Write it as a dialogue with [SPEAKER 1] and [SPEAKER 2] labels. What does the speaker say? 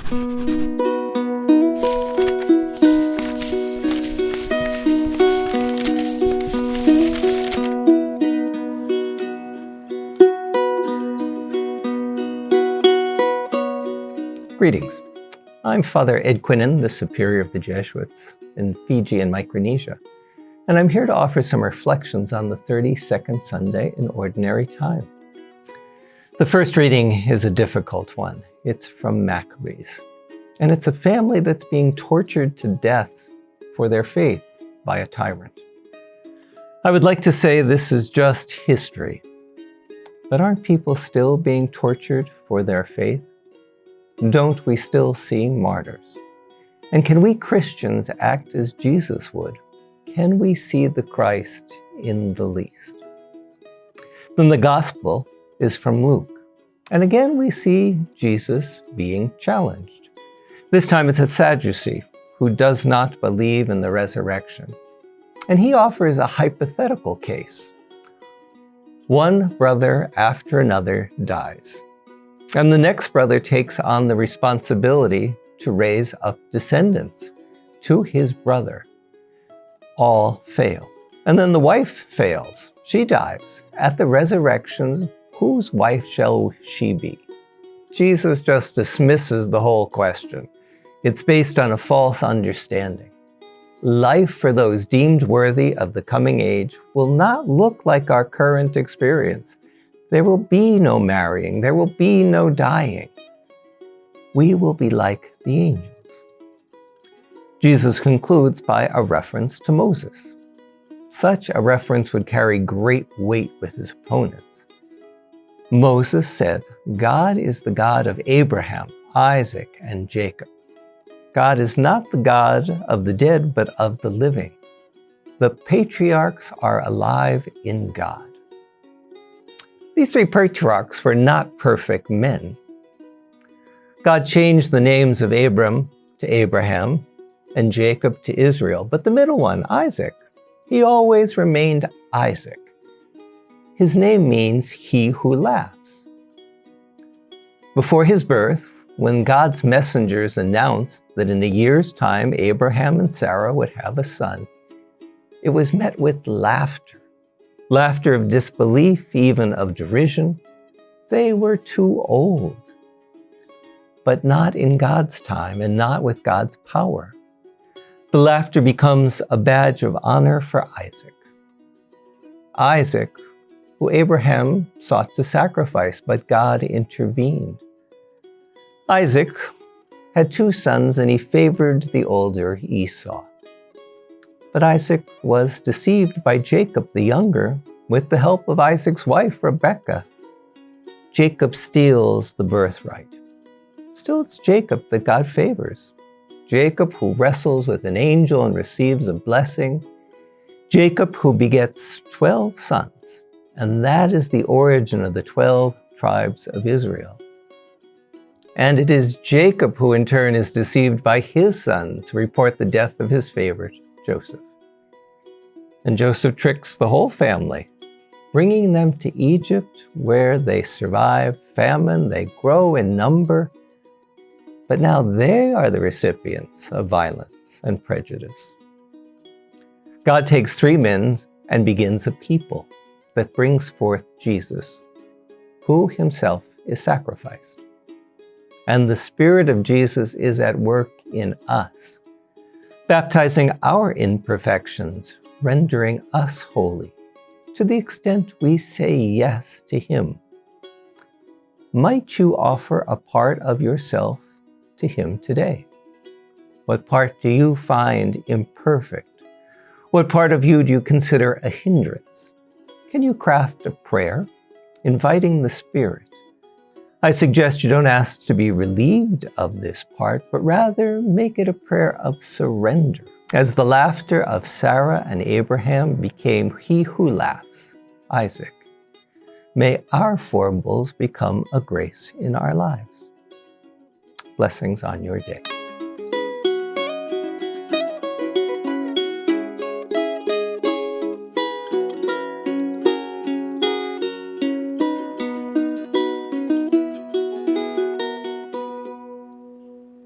[SPEAKER 1] Greetings. I'm Father Ed Quinnan, the Superior of the Jesuits in Fiji and Micronesia, and I'm here to offer some reflections on the 32nd Sunday in Ordinary Time. The first reading is a difficult one. It's from Maccabees, and it's a family that's being tortured to death for their faith by a tyrant. I would like to say this is just history, but aren't people still being tortured for their faith? Don't we still see martyrs? And can we Christians act as Jesus would? Can we see the Christ in the least? Then the Gospel is from Luke. And again, we see Jesus being challenged. This time it's a Sadducee who does not believe in the resurrection. And he offers a hypothetical case. One brother after another dies. And the next brother takes on the responsibility to raise up descendants to his brother. All fail. And then the wife fails. She dies. At the resurrection, whose wife shall she be? Jesus just dismisses the whole question. It's based on a false understanding. Life for those deemed worthy of the coming age will not look like our current experience. There will be no marrying. There will be no dying. We will be like the angels. Jesus concludes by a reference to Moses. Such a reference would carry great weight with his opponents. Moses said, God is the God of Abraham, Isaac, and Jacob. God is not the God of the dead, but of the living. The patriarchs are alive in God. These three patriarchs were not perfect men. God changed the names of Abram to Abraham and Jacob to Israel, but the middle one, Isaac, he always remained Isaac. His name means he who laughs. Before his birth, when God's messengers announced that in a year's time Abraham and Sarah would have a son, it was met with laughter. Laughter of disbelief, even of derision. They were too old. But not in God's time and not with God's power. The laughter becomes a badge of honor for Isaac. Isaac, who Abraham sought to sacrifice, but God intervened. Isaac had two sons and he favored the older Esau. But Isaac was deceived by Jacob the younger with the help of Isaac's wife, Rebekah. Jacob steals the birthright. Still, it's Jacob that God favors. Jacob who wrestles with an angel and receives a blessing. Jacob who begets 12 sons. And that is the origin of the 12 tribes of Israel. And it is Jacob who in turn is deceived by his sons who report the death of his favorite, Joseph. And Joseph tricks the whole family, bringing them to Egypt where they survive famine, they grow in number, but now they are the recipients of violence and prejudice. God takes three men and begins a people that brings forth Jesus, who himself is sacrificed. And the Spirit of Jesus is at work in us, baptizing our imperfections, rendering us holy, to the extent we say yes to him. Might you offer a part of yourself to him today? What part do you find imperfect? What part of you do you consider a hindrance? Can you craft a prayer, inviting the Spirit? I suggest you don't ask to be relieved of this part, but rather make it a prayer of surrender. As the laughter of Sarah and Abraham became he who laughs, Isaac, may our foibles become a grace in our lives. Blessings on your day.